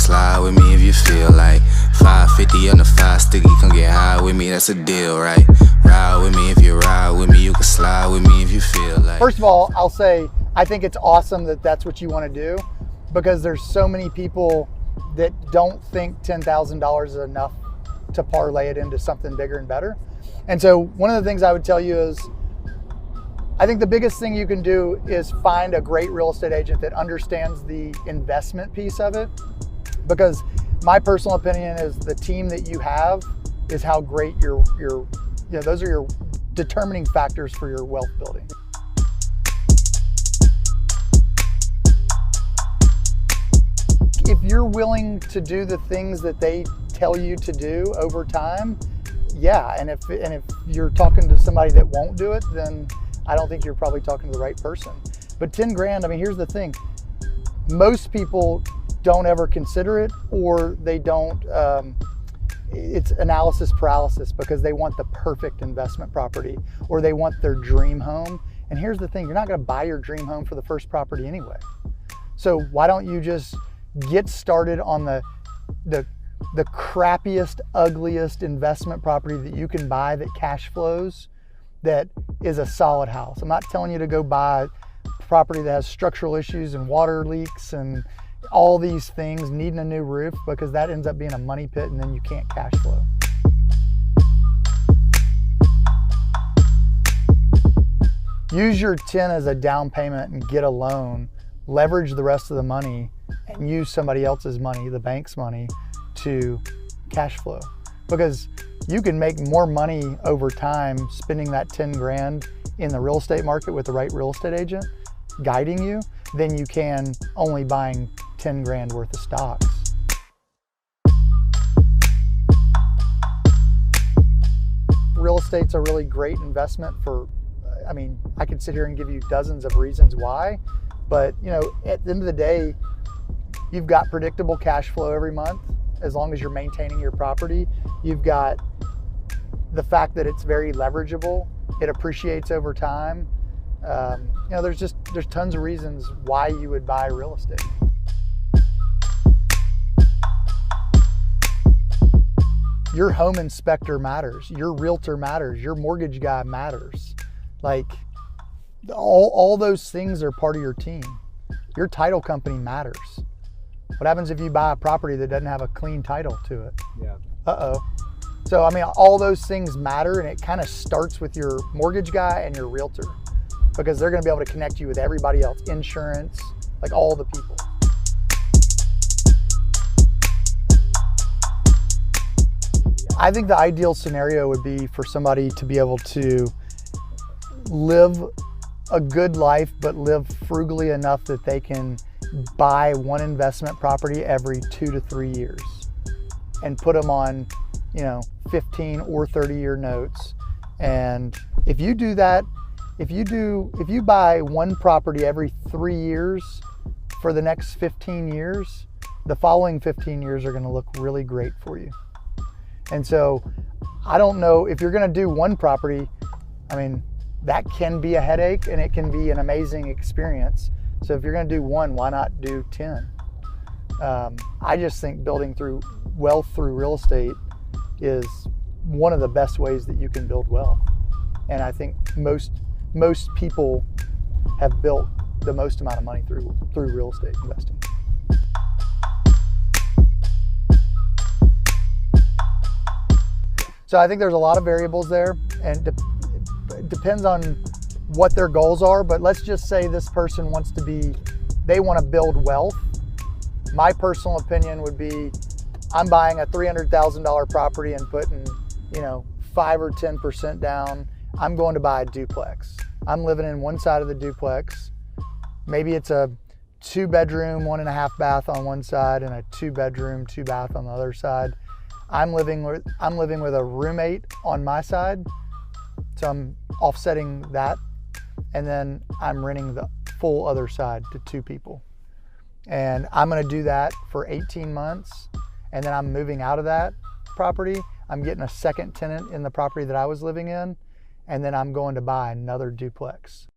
slide with me if you feel like 550 on the 5 sticky, come get high with me, that's a deal, right? Ride with me if you ride with me, you can slide with me if you feel like. First of all, I'll say I think it's awesome that that's what you want to do, because there's so many people that don't think $10,000 is enough to parlay it into something bigger and better. And so one of the things I would tell you is, I think the biggest thing you can do is find a great real estate agent that understands the investment piece of it, because my personal opinion is the team that you have is how great those are your determining factors for your wealth building. If you're willing to do the things that they tell you to do over time, yeah, and if you're talking to somebody that won't do it, then I don't think you're probably talking to the right person. But 10 grand, I mean, here's the thing. Most people don't ever consider it, or they don't, it's analysis paralysis, because they want the perfect investment property, or they want their dream home. And here's the thing, you're not gonna buy your dream home for the first property anyway. So why don't you just get started on the crappiest, ugliest investment property that you can buy that cash flows, that is a solid house. I'm not telling you to go buy property that has structural issues and water leaks and all these things, needing a new roof, because that ends up being a money pit and then you can't cash flow. Use your 10 as a down payment and get a loan, leverage the rest of the money, and use somebody else's money, the bank's money, to cash flow. Because you can make more money over time spending that 10 grand in the real estate market with the right real estate agent guiding you than you can only buying 10 grand worth of stocks. Real estate's a really great investment for, I mean, I could sit here and give you dozens of reasons why, but you know, at the end of the day, you've got predictable cash flow every month as long as you're maintaining your property. You've got the fact that it's very leverageable. It appreciates over time. You know, there's tons of reasons why you would buy real estate. Your home inspector matters. Your realtor matters. Your mortgage guy matters. Like all those things are part of your team. Your title company matters. What happens if you buy a property that doesn't have a clean title to it? Yeah. Uh-oh. So, I mean, all those things matter, and it kind of starts with your mortgage guy and your realtor, because they're going to be able to connect you with everybody else, insurance, like all the people. I think the ideal scenario would be for somebody to be able to live a good life, but live frugally enough that they can buy one investment property every 2 to 3 years and put them on, you know, 15 or 30-year notes. And if you do that, if you buy one property every 3 years for the next 15 years, the following 15 years are going to look really great for you. And so I don't know if you're going to do one property. I mean, that can be a headache and it can be an amazing experience. So if you're going to do one, why not do 10? I just think building wealth through real estate is one of the best ways that you can build wealth. And I think most people have built the most amount of money through real estate investing. So I think there's a lot of variables there, and it depends on what their goals are, but let's just say this person they want to build wealth. My personal opinion would be, I'm buying a $300,000 property and putting, 5 or 10% down. I'm going to buy a duplex. I'm living in one side of the duplex. Maybe it's a 2-bedroom, 1.5 bath on one side and a 2-bedroom, 2-bath on the other side. I'm living with a roommate on my side, so I'm offsetting that, and then I'm renting the full other side to 2 people. And I'm gonna do that for 18 months, and then I'm moving out of that property. I'm getting a second tenant in the property that I was living in, and then I'm going to buy another duplex.